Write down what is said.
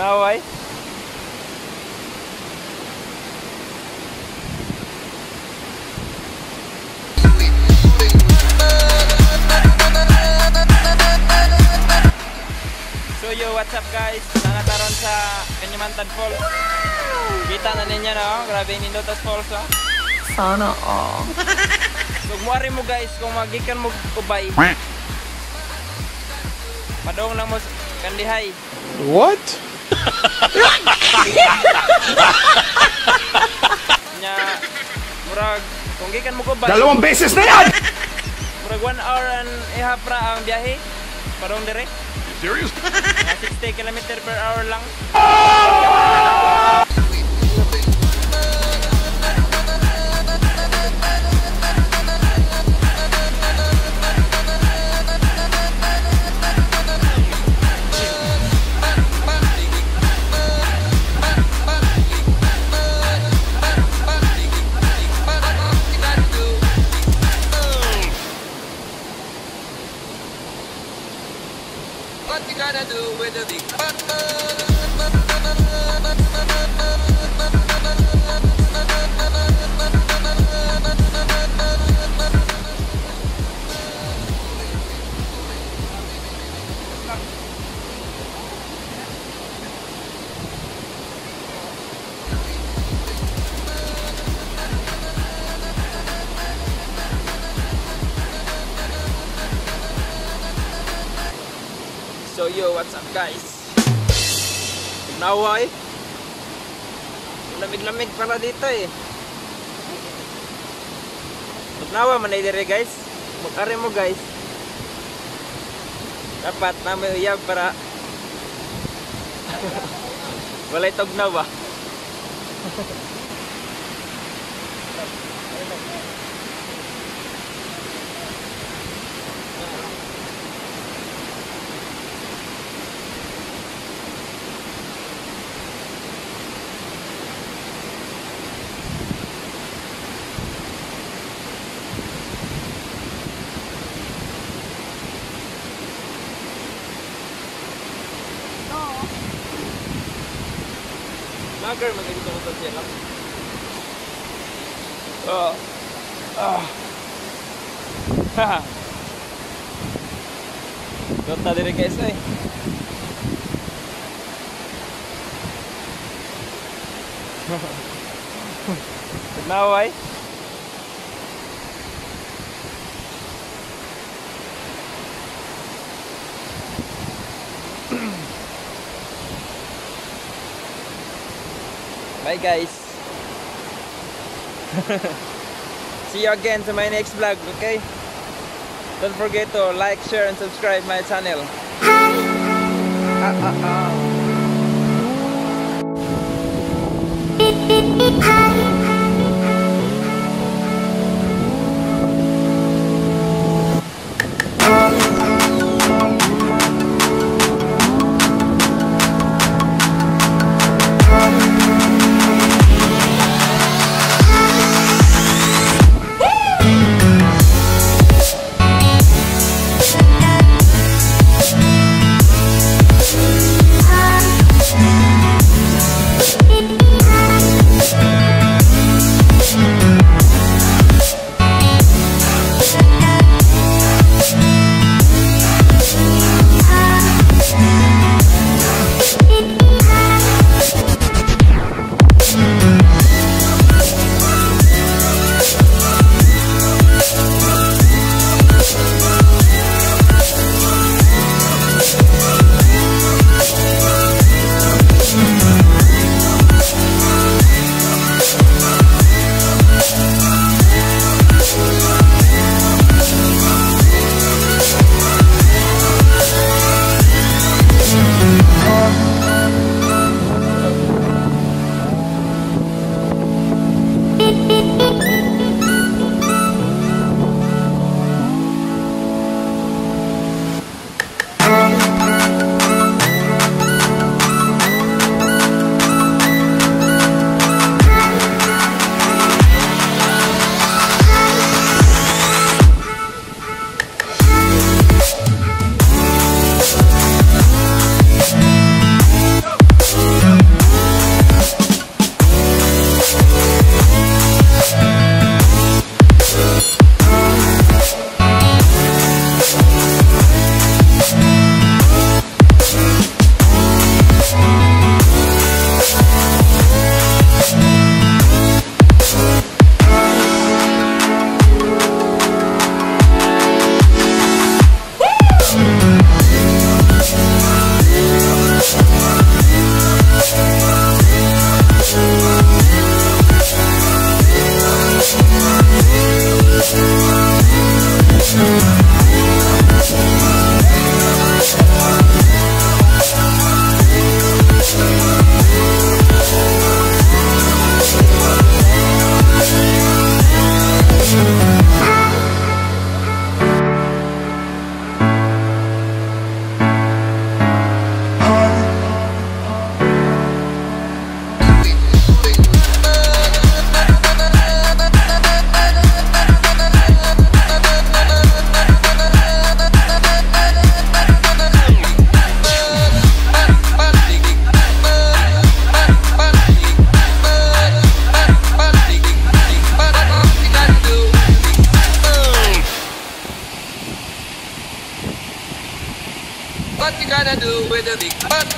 Naway. So yo, what's up guys? Nanataron sa Can-Umantad Falls. Kita na ninyo no? Grabe yung Nindotas Falls no? Sana all. So muari mo guys kung magikan mo kubay. Padong lang mo Candijay. What? Nya murag kung gikan mo kubay. 2 beses na yan! Murag 1 hour and a half ra ang biyahe. Padong dire. Serious? 60 km per hour lang. What you gonna do with the big So yo, what's up guys? Naway. Lamig-lamig pala dito eh. Nawa man ay dire guys. Mag-ari mo guys. Dapat na may uyab para walay tugnaw ba? Vlogger magiging ko sa siya lang. Gota dire guys eh. Naway. Bye guys. See you again to my next vlog, okay? Don't forget to like, share and subscribe my channel. What you gonna do with the big butt?